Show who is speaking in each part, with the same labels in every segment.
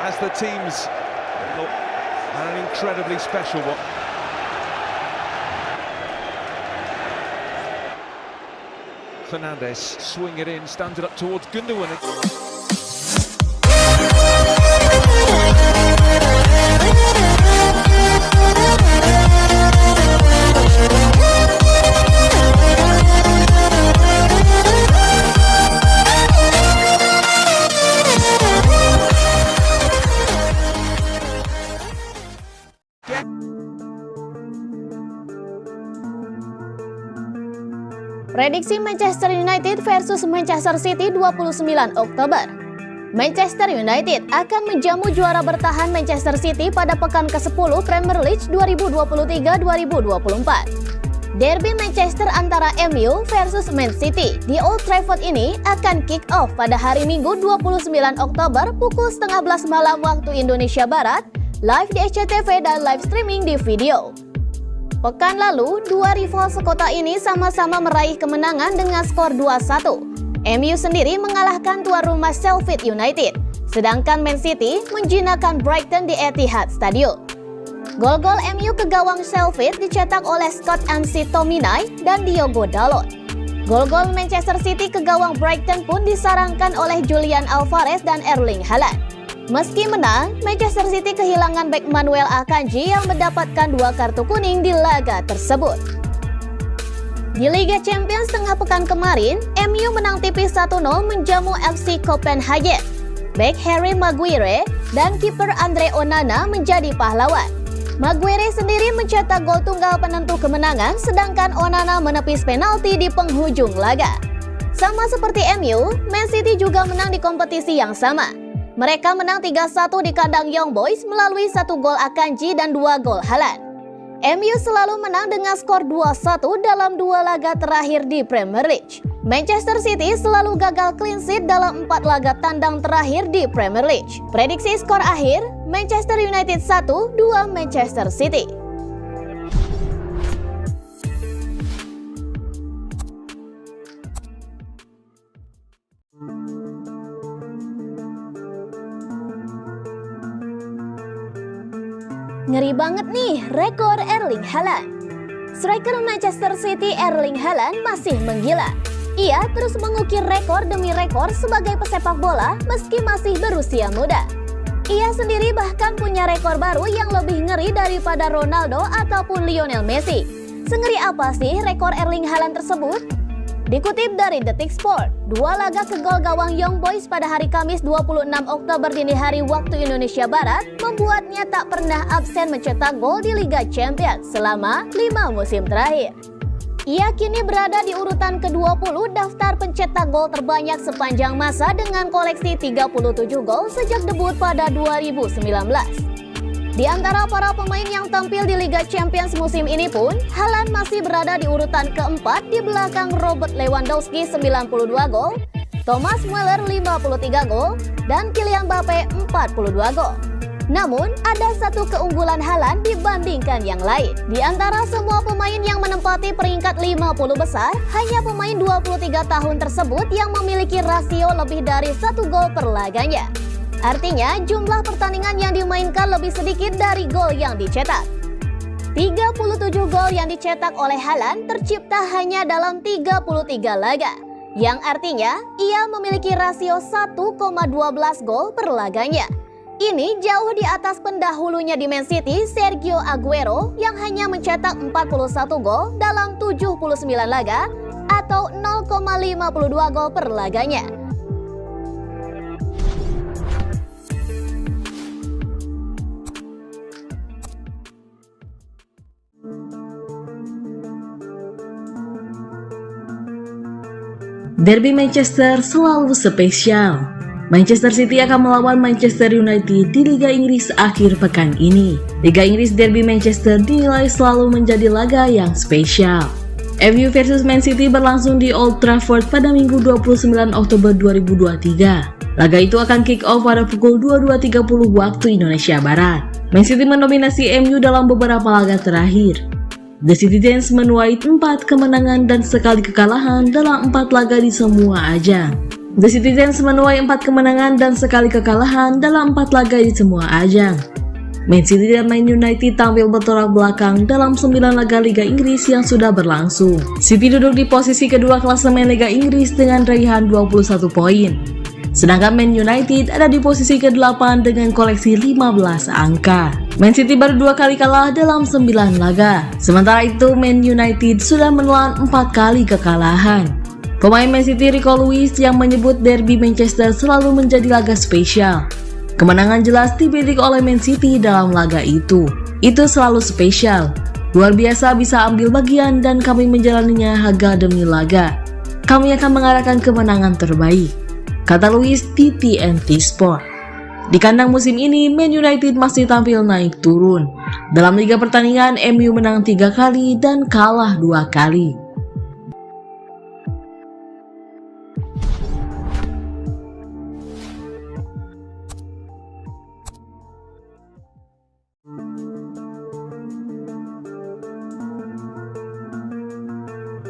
Speaker 1: as the teams look at an incredibly special one. Fernandes swing it in, stands it up towards Gundogan.
Speaker 2: Prediksi Manchester United versus Manchester City 29 Oktober. Manchester United akan menjamu juara bertahan Manchester City pada pekan ke-10 Premier League 2023-2024. Derby Manchester antara MU versus Man City di Old Trafford ini akan kick off pada hari Minggu 29 Oktober pukul 11:30 malam waktu Indonesia Barat, live di SCTV dan live streaming di video. Pekan lalu, dua rival sekota ini sama-sama meraih kemenangan dengan skor 2-1. MU sendiri mengalahkan tuan rumah Sheffield United, sedangkan Man City menjinakkan Brighton di Etihad Stadium. Gol-gol MU ke gawang Sheffield dicetak oleh Scott McTominay dan Diogo Dalot. Gol-gol Manchester City ke gawang Brighton pun disarangkan oleh Julian Alvarez dan Erling Haaland. Meski menang, Manchester City kehilangan bek Manuel Akanji yang mendapatkan 2 kartu kuning di laga tersebut. Di Liga Champions tengah pekan kemarin, MU menang tipis 1-0 menjamu FC Copenhagen. Bek Harry Maguire dan kiper Andre Onana menjadi pahlawan. Maguire sendiri mencetak gol tunggal penentu kemenangan, sedangkan Onana menepis penalti di penghujung laga. Sama seperti MU, Man City juga menang di kompetisi yang sama. Mereka menang 3-1 di kandang Young Boys melalui 1 gol Akanji dan 2 gol Haaland. MU selalu menang dengan skor 2-1 dalam 2 laga terakhir di Premier League. Manchester City selalu gagal clean sheet dalam 4 laga tandang terakhir di Premier League. Prediksi skor akhir, Manchester United 1-2 Manchester City. Ngeri banget nih rekor Erling Haaland. Striker Manchester City Erling Haaland masih menggila. Ia terus mengukir rekor demi rekor sebagai pesepak bola meski masih berusia muda. Ia sendiri bahkan punya rekor baru yang lebih ngeri daripada Ronaldo ataupun Lionel Messi. Sengeri apa sih rekor Erling Haaland tersebut? Dikutip dari Detik Sport, 2 laga ke gol gawang Young Boys pada hari Kamis 26 Oktober dini hari waktu Indonesia Barat membuatnya tak pernah absen mencetak gol di Liga Champions selama 5 musim terakhir. Ia kini berada di urutan ke-20 daftar pencetak gol terbanyak sepanjang masa dengan koleksi 37 gol sejak debut pada 2019. Di antara para pemain yang tampil di Liga Champions musim ini pun, Haaland masih berada di urutan ke-4 di belakang Robert Lewandowski 92 gol, Thomas Muller 53 gol, dan Kylian Mbappe 42 gol. Namun, ada satu keunggulan Haaland dibandingkan yang lain. Di antara semua pemain yang menempati peringkat 50 besar, hanya pemain 23 tahun tersebut yang memiliki rasio lebih dari 1 gol per laganya. Artinya, jumlah pertandingan yang dimainkan lebih sedikit dari gol yang dicetak. 37 gol yang dicetak oleh Haaland tercipta hanya dalam 33 laga, yang artinya ia memiliki rasio 1,12 gol per laganya. Ini jauh di atas pendahulunya di Man City, Sergio Aguero, yang hanya mencetak 41 gol dalam 79 laga atau 0,52 gol per laganya.
Speaker 3: Derby Manchester selalu spesial. Manchester City akan melawan Manchester United di Liga Inggris akhir pekan ini. Liga Inggris Derby Manchester dinilai selalu menjadi laga yang spesial. MU versus Man City berlangsung di Old Trafford pada Minggu 29 Oktober 2023. Laga itu akan kick off pada pukul 22.30 waktu Indonesia Barat. Man City mendominasi MU dalam beberapa laga terakhir. The Citizens menuai 4 kemenangan dan sekali kekalahan dalam 4 laga di semua ajang. The Citizens menuai 4 kemenangan dan sekali kekalahan dalam 4 laga di semua ajang. Man City dan Man United tampil bertolak belakang dalam 9 laga Liga Inggris yang sudah berlangsung. City duduk di posisi kedua klasemen Liga Inggris dengan raihan 21 poin. Sedangkan Man United ada di posisi ke-8 dengan koleksi 15 angka. Man City baru 2 kali kalah dalam 9 laga. Sementara itu Man United sudah menelan 4 kali kekalahan. Pemain Man City Rico Lewis yang menyebut derby Manchester selalu menjadi laga spesial. Kemenangan jelas dimiliki oleh Man City dalam laga itu. Itu selalu spesial. Luar biasa bisa ambil bagian dan kami menjalaninya laga demi laga. Kami akan mengarahkan kemenangan terbaik, kata Lewis di TNT Sport. Di kandang musim ini, Man United masih tampil naik turun. Dalam 3 pertandingan, MU menang 3 kali dan kalah 2 kali.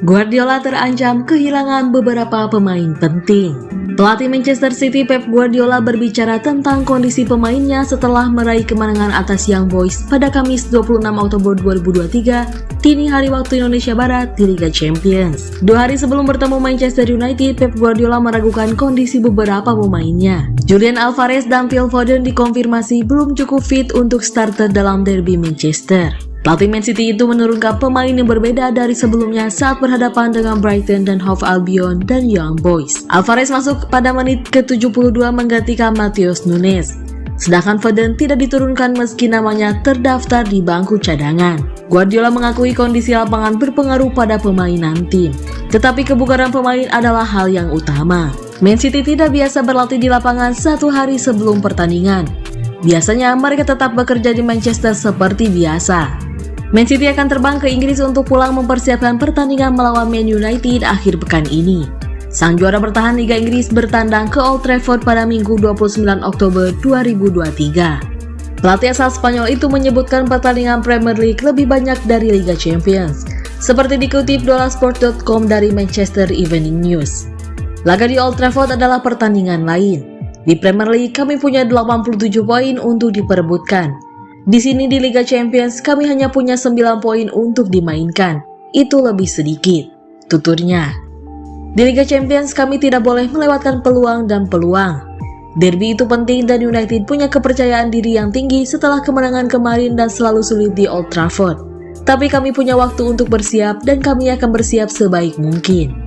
Speaker 3: Guardiola terancam kehilangan beberapa pemain penting. Pelatih Manchester City Pep Guardiola berbicara tentang kondisi pemainnya setelah meraih kemenangan atas Young Boys pada Kamis 26 Oktober 2023 dini hari waktu Indonesia Barat di Liga Champions. 2 hari sebelum bertemu Manchester United, Pep Guardiola meragukan kondisi beberapa pemainnya. Julian Alvarez dan Phil Foden dikonfirmasi belum cukup fit untuk starter dalam derby Manchester. Pelatih Man City itu menurunkan pemain yang berbeda dari sebelumnya saat berhadapan dengan Brighton dan Hove Albion dan Young Boys. Alvarez masuk pada menit ke-72 menggantikan Matheus Nunes. Sedangkan Foden tidak diturunkan meski namanya terdaftar di bangku cadangan. Guardiola mengakui kondisi lapangan berpengaruh pada permainan tim. Tetapi kebugaran pemain adalah hal yang utama. Man City tidak biasa berlatih di lapangan 1 hari sebelum pertandingan. Biasanya mereka tetap bekerja di Manchester seperti biasa. Man City akan terbang ke Inggris untuk pulang mempersiapkan pertandingan melawan Man United akhir pekan ini. Sang juara bertahan Liga Inggris bertandang ke Old Trafford pada Minggu 29 Oktober 2023. Pelatih asal Spanyol itu menyebutkan pertandingan Premier League lebih banyak dari Liga Champions, seperti dikutip dolasport.com dari Manchester Evening News. Laga di Old Trafford adalah pertandingan lain. Di Premier League kami punya 87 poin untuk diperebutkan. Di sini di Liga Champions kami hanya punya 9 poin untuk dimainkan. Itu lebih sedikit, tuturnya. Di Liga Champions kami tidak boleh melewatkan peluang dan peluang. Derby itu penting dan United punya kepercayaan diri yang tinggi setelah kemenangan kemarin dan selalu sulit di Old Trafford. Tapi kami punya waktu untuk bersiap dan kami akan bersiap sebaik mungkin.